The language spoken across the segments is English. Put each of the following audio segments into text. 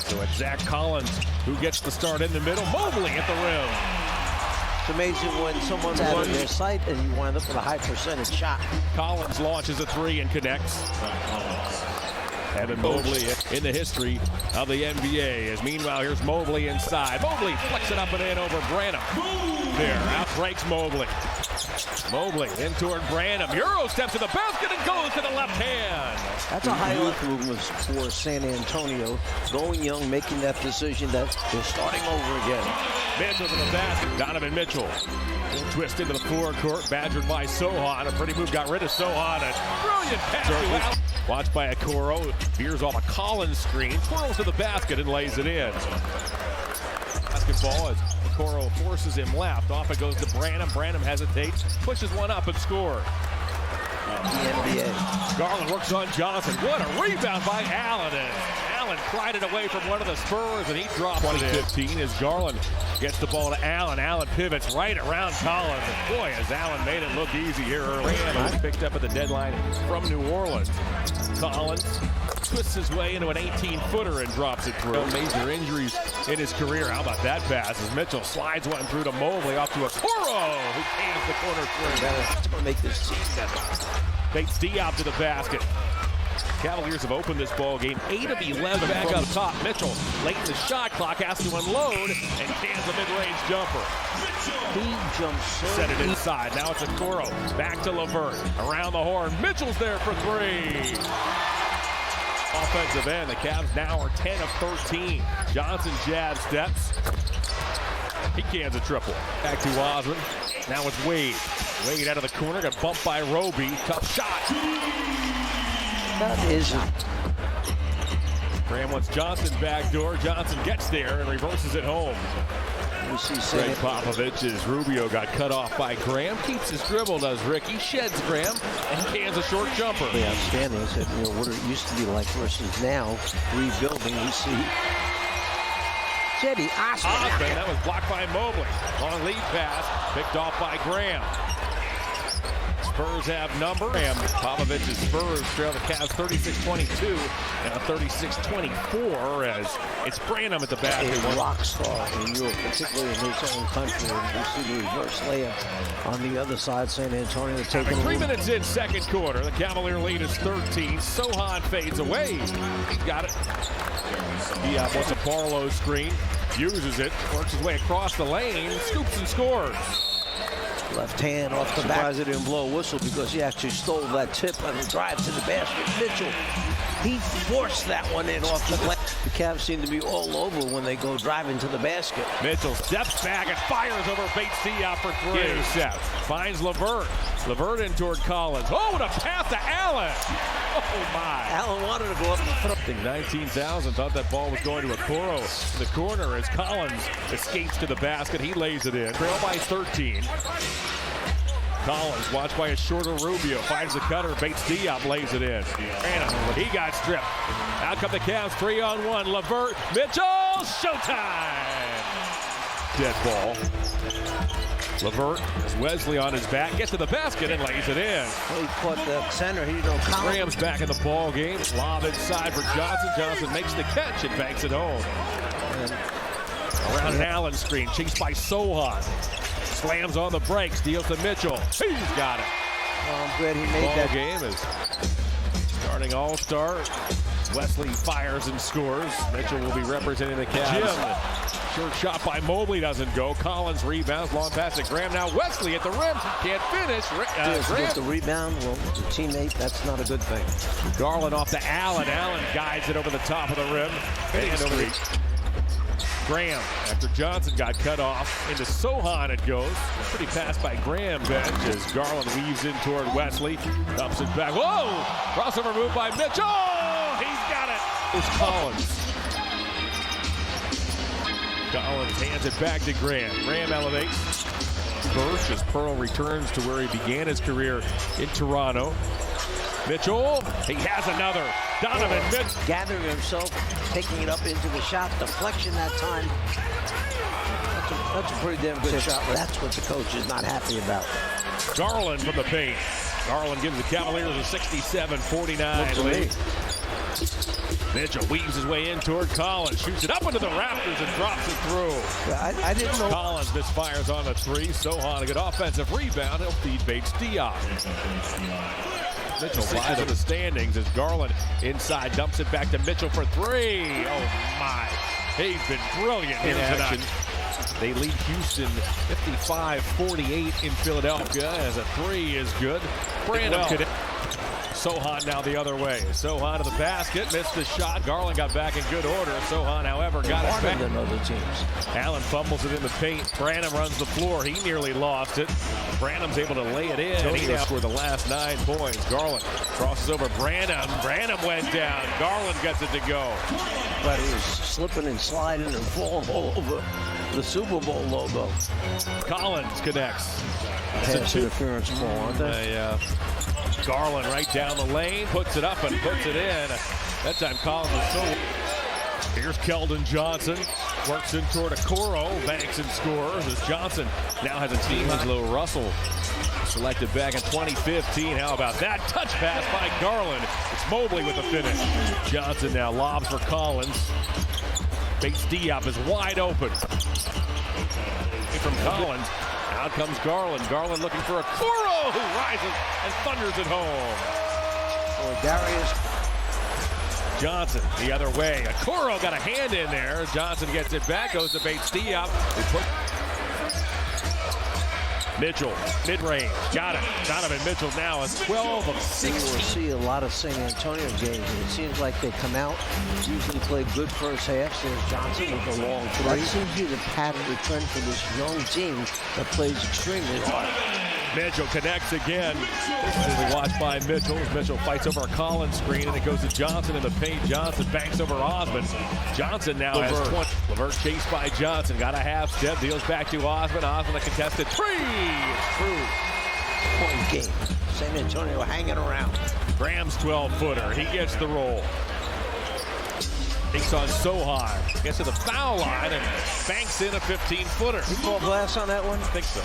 So it's Zach Collins who gets the start in the middle. Mobley at the rim. It's amazing when someone's out of their sight and you wind up with a high percentage shot. Collins launches a three and connects. Evan Mobley in the history of the NBA. As meanwhile, here's Mobley inside. Mobley flicks it up and in over Branham. There, out breaks Mobley. Mobley in toward Branham. Euro steps to the basket and goes to the left hand. That's a high improvement for San Antonio. Going young, making that decision that they're starting over again. Mitchell to the basket. Donovan Mitchell. Twist into the forecourt. Badgered by Sohan. A pretty move got rid of Sohan. A brilliant pass. Watched by Okoro. Veers off a Collins screen. Twirls to the basket and lays it in. Basketball as Okoro forces him left. Off it goes to Branham. Branham hesitates. Pushes one up and scores. The NBA. Garland works on Johnson. What a rebound by Allen. Allen pried it away from one of the Spurs, and he dropped 2015 as Garland gets the ball to Allen. Allen pivots right around Collins. And boy, has Allen made it look easy here early. And picked up at the deadline from New Orleans. Collins twists his way into an 18-footer and drops it through. Major injuries in his career. How about that pass as Mitchell slides one through to Mobley off to Okoro, who cans the corner three. It's going to make this team better. Bates Diop to the basket. Cavaliers have opened this ball game 8 of 11 back up top. Mitchell late in the shot clock has to unload and cans a mid-range jumper. He jumps so Set it inside. Now it's Okoro. Back to LeVert. Around the horn. Mitchell's there for three. Offensive end. The Cavs now are 10 of 13. Johnson jab steps. He cans a triple. Back to Osmond. Now it's Wade. Wade out of the corner. Got bumped by Roby. Tough shot. That is. Graham wants Johnson backdoor. Johnson gets there and reverses it home. We see Greg Popovich as Rubio got cut off by Graham. Keeps his dribble, does Ricky. Sheds Graham and cans a short jumper. Outstanding. Said, what it used to be like versus now. Rebuilding, we see. Cedi Osman, that was blocked by Mobley. Long lead pass, picked off by Graham. Spurs have number. Popovich's Spurs trail the Cavs 36-22 and a 36-24 as it's Branham at the basket. A rock star in Europe, particularly in his own country. And we see the reverse layup on the other side. San Antonio taking 3 minutes in second quarter. The Cavalier lead is 13. Sohan fades away. He's got it. He wants a Barlow screen. Uses it. Works his way across the lane. Scoops and scores. Left hand off the back. Surprised it didn't blow a whistle because he actually stole that tip on the drive to the basket. Mitchell, he forced that one in off the glass. The Cavs seem to be all over when they go driving to the basket. Mitchell steps back and fires over Bates Diop for three. Intercept. Finds LeVert. LeVert in toward Collins. Oh, and a pass to Allen. Oh, my. Allen wanted to go up and throw. 19,000 thought that ball was going to Okoro in the corner as Collins escapes to the basket. He lays it in. Trail by 13. Collins, watched by a shorter Rubio, finds the cutter. Bates Diop lays it in. And he got stripped. Out come the Cavs, 3-on-1. LeVert, Mitchell, showtime! Dead ball. LeVert has Wesley on his back, gets to the basket and lays it in. Well, he caught the center. He don't count. Graham's back in the ball game. Lob inside for Johnson. Johnson makes the catch and banks it home. Around an Allen screen, chased by Sohan. Slams on the brakes, deals to Mitchell. He's got it. Well, I'm glad he made that. Ball game is starting all-star. Wesley fires and scores. Mitchell will be representing the Cavs. Short shot by Mobley doesn't go. Collins rebounds. Long pass to Graham. Now Wesley at the rim. Can't finish. With the rebound, well, the teammate, that's not a good thing. Garland off to Allen. Allen guides it over the top of the rim. And over to Graham, after Johnson got cut off, into Sohan it goes. Pretty pass by Graham bench as Garland weaves in toward Wesley. Dumps it back. Whoa! Crossover move by Mitchell. He's got it. It's Collins. Collins hands it back to Graham. Graham elevates. Burch as Pearl returns to where he began his career in Toronto. Mitchell, he has another. Donovan Mitchell. Gathering himself, taking it up into the shot. Deflection that time. That's a pretty damn good shot. That's what the coach is not happy about. Garland from the paint. Garland gives the Cavaliers a 67-49 lead. Mitchell weaves his way in toward Collins, shoots it up into the rafters and drops it through. Yeah, I didn't know. Collins misfires on the three. Sohan, a good offensive rebound. He'll feed Bates Diop. Mitchell flies to the standings as Garland inside dumps it back to Mitchell for three. Oh my, he's been brilliant here tonight. They lead Houston 55-48 in Philadelphia as a three is good. Brandon Sohan now the other way. Sohan to the basket, missed the shot. Garland got back in good order. Sohan, however, got it back. Than other teams. Allen fumbles it in the paint. Branham runs the floor. He nearly lost it. Branham's able to lay it in. He now scored the last 9 points. Garland crosses over Branham. Branham went down. Garland gets it to go. But he was slipping and sliding and falling all over the Super Bowl logo. Collins connects. Pass interference ball, aren't they? Yeah. Garland right down the lane, puts it up and puts it in. That time Collins was so. Here's Keldon Johnson, works in toward Okoro, banks and scores as Johnson now has a team. Angelo Russell selected back in 2015. How about that touch pass by Garland? It's Mobley with the finish. Johnson now lobs for Collins. Bates Diop is wide open. From Collins. Out comes Garland. Garland looking for Okoro, who rises and thunders it home. Or Darius Johnson the other way. Okoro got a hand in there. Johnson gets it back, goes to Bates Diop. Mitchell, mid-range, got it. Donovan Mitchell now is 12 of 16. We'll see a lot of San Antonio games, and it seems like they come out, usually play good first half. There's Johnson with a long three. That seems to be the pattern, the trend for this young team that plays extremely hard. Mitchell connects again. This is watched by Mitchell. Mitchell fights over a Collins screen, and it goes to Johnson in the paint. Johnson banks over Osman. Johnson now has 20. LeVert chased by Johnson. Got a half step. Deals back to Osman. Osman a contested three. It's through. Point game. San Antonio hanging around. Graham's 12-footer. He gets the roll. Takes on Sohan. Gets to the foul line and banks in a 15-footer. You call glass on that one? I think so.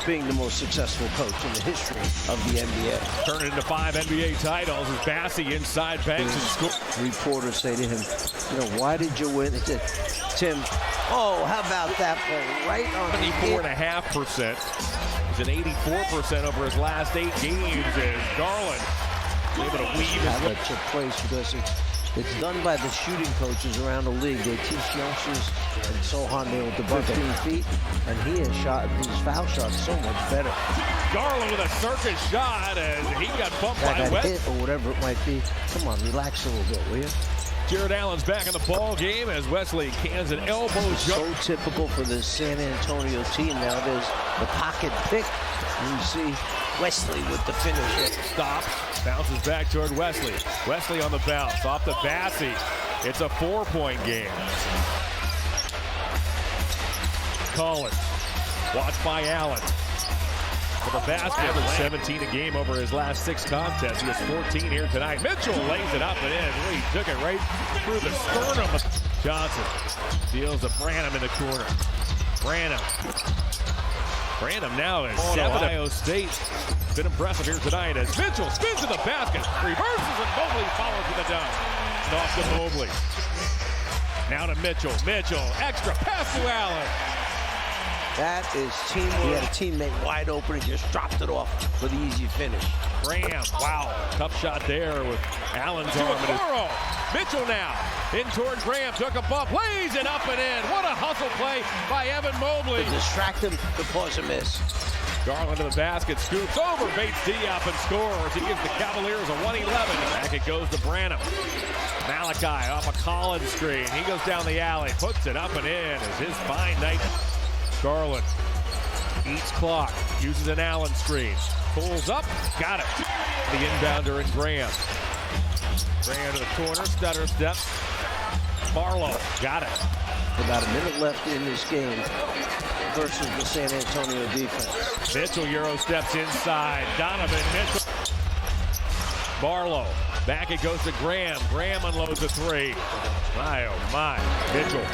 Being the most successful coach in the history of the NBA. Turn it into 5 NBA titles as Bassey inside banks and scores. Reporters say to him, you know, why did you win? He said, Tim, oh, how about that play? Right on the 74.5%. He's at 84% over his last 8 games as Garland able to weave his way. That took place because it's done by the shooting coaches around the league. They teach youngsters, and Sohan there with the 15 feet, and he has shot these foul shots so much better. Garland with a circus shot as he got bumped by West. Hit or whatever it might be. Come on, relax a little bit, will you? Jared Allen's back in the ball game as Wesley cans an elbow jump. So typical for this San Antonio team nowadays. The pocket pick. You see Wesley with the finish. Stops, bounces back toward Wesley. Wesley on the bounce, off to Bassey. It's a 4-point game. Collins, watched by Allen. For the basket, 17 a game over his last 6 contests. He has 14 here tonight. Mitchell lays it up and in. He took it right through the sternum. Johnson deals to Branham in the corner. Branham now is 7. Ohio State. Been impressive here tonight as Mitchell spins to the basket, reverses, and Mobley follows with a dunk. Off to Mobley. Now to Mitchell. Mitchell, extra pass to Allen. That is teamwork. He had a teammate wide open and just dropped it off for the easy finish. Graham, wow, tough shot there with Allen's arm. Mitchell now in toward Graham, took a bump, lays it up and in. What a hustle play by Evan Mobley. To distract him, to cause a miss. Garland to the basket, scoops over Bates Diop and scores. He gives the Cavaliers a 111. Back it goes to Branham. Malachi off a Collins screen. He goes down the alley, puts it up and in as his fine night. Garland eats clock, uses an Allen screen, pulls up, got it. The inbounder in Graham. Graham to the corner, stutter step. Barlow, got it. About a minute left in this game versus the San Antonio defense. Mitchell Euro steps inside. Donovan Mitchell. Barlow, back it goes to Graham. Graham unloads a 3. My, oh my. Mitchell.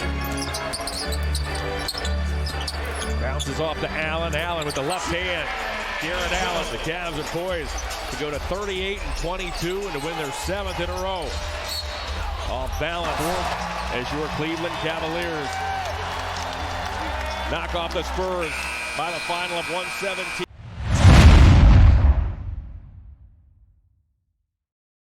Bounces off to Allen. Allen with the left hand. Garrett Allen. The Cavs are poised to go to 38-22 and to win their 7th in a row. Off balance as your Cleveland Cavaliers knock off the Spurs by the final of 117.